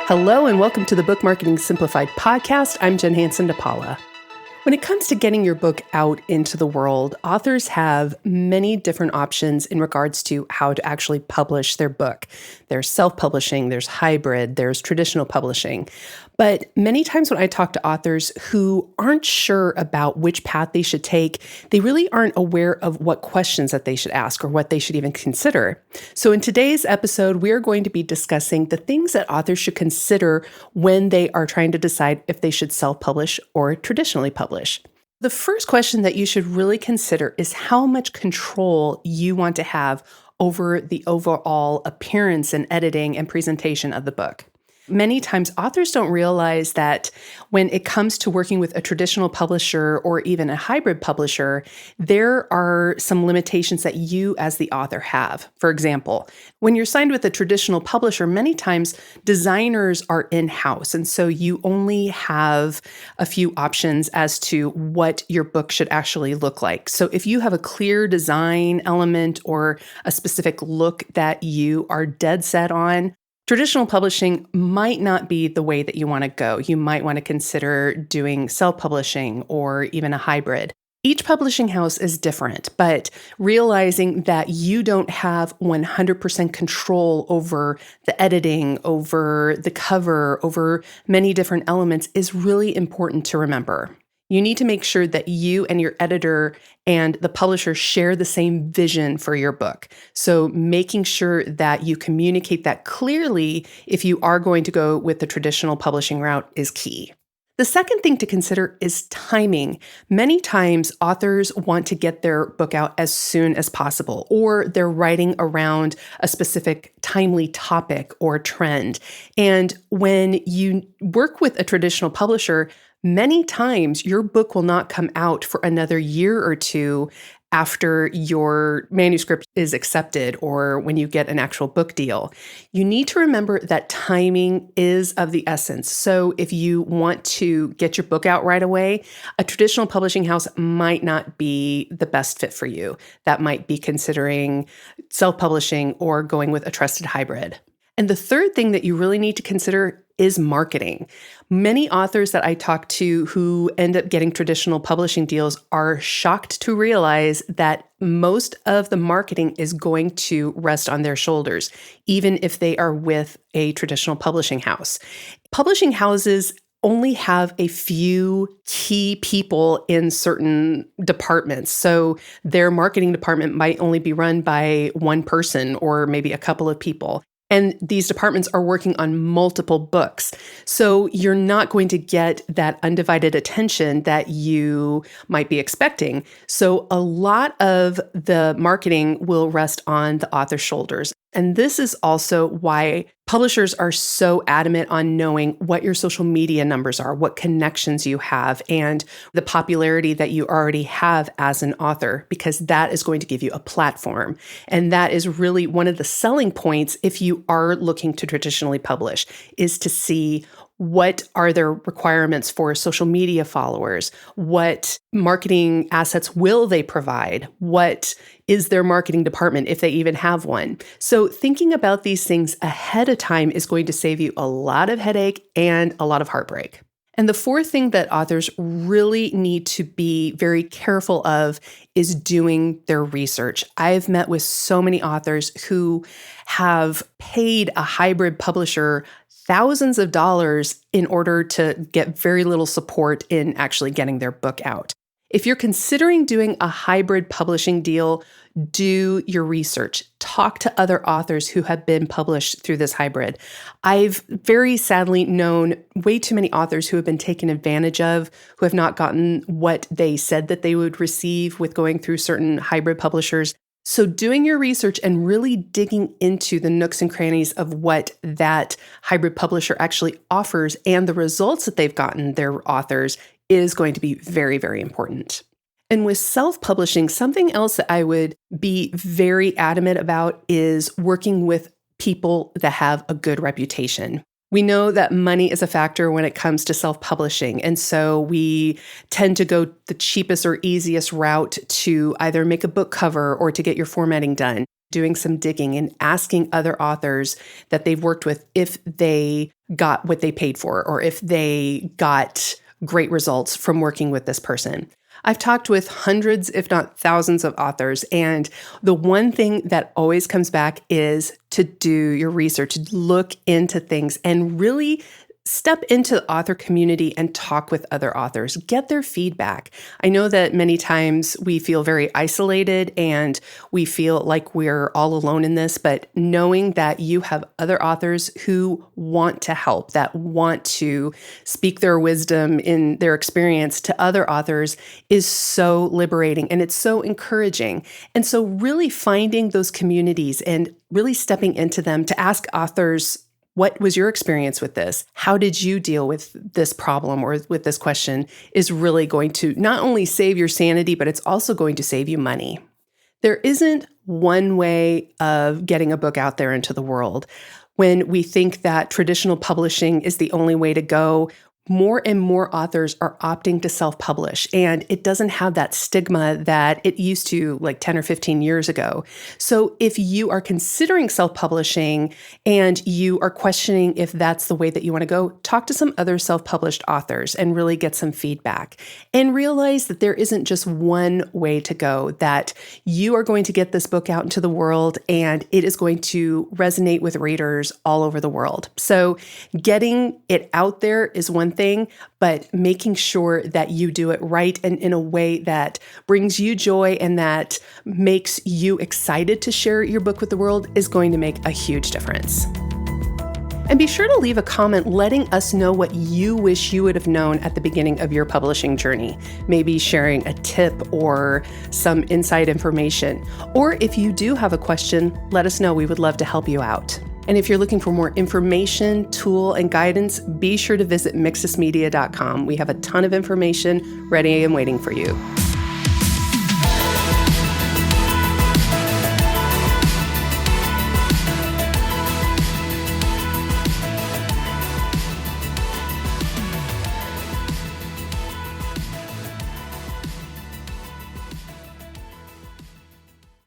Hello and welcome to the Book Marketing Simplified podcast. I'm Jenn Hanson-dePaula. When it comes to getting your book out into the world, authors have many different options in regards to how to actually publish their book. There's self-publishing, there's hybrid, there's traditional publishing. But many times when I talk to authors who aren't sure about which path they should take, they really aren't aware of what questions that they should ask or what they should even consider. So in today's episode, we are going to be discussing the things that authors should consider when they are trying to decide if they should self-publish or traditionally publish. The first question that you should really consider is how much control you want to have over the overall appearance and editing and presentation of the book. Many times, authors don't realize that when it comes to working with a traditional publisher or even a hybrid publisher, there are some limitations that you as the author have. For example, when you're signed with a traditional publisher, many times designers are in-house, and so you only have a few options as to what your book should actually look like. So if you have a clear design element or a specific look that you are dead set on, traditional publishing might not be the way that you want to go. You might want to consider doing self-publishing or even a hybrid. Each publishing house is different, but realizing that you don't have 100% control over the editing, over the cover, over many different elements is really important to remember. You need to make sure that you and your editor and the publisher share the same vision for your book. So making sure that you communicate that clearly if you are going to go with the traditional publishing route is key. The second thing to consider is timing. Many times authors want to get their book out as soon as possible, or they're writing around a specific timely topic or trend. And when you work with a traditional publisher, many times your book will not come out for another year or two after your manuscript is accepted or when you get an actual book deal. You need to remember that timing is of the essence. So if you want to get your book out right away, a traditional publishing house might not be the best fit for you. That might be considering self-publishing or going with a trusted hybrid. And the third thing that you really need to consider is marketing. Many authors that I talk to who end up getting traditional publishing deals are shocked to realize that most of the marketing is going to rest on their shoulders, even if they are with a traditional publishing house. Publishing houses only have a few key people in certain departments. So their marketing department might only be run by one person or maybe a couple of people. And these departments are working on multiple books. So you're not going to get that undivided attention that you might be expecting. So a lot of the marketing will rest on the author's shoulders. And this is also why publishers are so adamant on knowing what your social media numbers are, what connections you have, and the popularity that you already have as an author, because that is going to give you a platform. And that is really one of the selling points if you are looking to traditionally publish, is to see what are their requirements for social media followers? What marketing assets will they provide? What is their marketing department, if they even have one? So thinking about these things ahead of time is going to save you a lot of headache and a lot of heartbreak. And the fourth thing that authors really need to be very careful of is doing their research. I've met with so many authors who have paid a hybrid publisher thousands of dollars in order to get very little support in actually getting their book out. If you're considering doing a hybrid publishing deal, do your research. Talk to other authors who have been published through this hybrid. I've very sadly known way too many authors who have been taken advantage of, who have not gotten what they said that they would receive with going through certain hybrid publishers. So doing your research and really digging into the nooks and crannies of what that hybrid publisher actually offers and the results that they've gotten their authors is going to be very, very important. And with self-publishing, something else that I would be very adamant about is working with people that have a good reputation. We know that money is a factor when it comes to self-publishing, and so we tend to go the cheapest or easiest route to either make a book cover or to get your formatting done. doing some digging and asking other authors that they've worked with if they got what they paid for or if they got great results from working with this person. I've talked with hundreds, if not thousands of authors, and the one thing that always comes back is to do your research, look into things, and really step into the author community and talk with other authors, get their feedback. I know that many times we feel very isolated and we feel like we're all alone in this, but knowing that you have other authors who want to help, that want to speak their wisdom in their experience to other authors is so liberating and it's so encouraging. And so really finding those communities and really stepping into them to ask authors, what was your experience with this? How did you deal with this problem or with this question is really going to not only save your sanity, but it's also going to save you money. There isn't one way of getting a book out there into the world. When we think that traditional publishing is the only way to go, more and more authors are opting to self-publish, and it doesn't have that stigma that it used to like 10 or 15 years ago. So if you are considering self-publishing and you are questioning if that's the way that you want to go, talk to some other self-published authors and really get some feedback and realize that there isn't just one way to go, that you are going to get this book out into the world and it is going to resonate with readers all over the world. So getting it out there is one thing, but making sure that you do it right and in a way that brings you joy and that makes you excited to share your book with the world is going to make a huge difference. And be sure to leave a comment letting us know what you wish you would have known at the beginning of your publishing journey. Maybe sharing a tip or some inside information. Or if you do have a question, let us know. We would love to help you out. And if you're looking for more information, tool, and guidance, be sure to visit mixusmedia.com. We have a ton of information ready and waiting for you.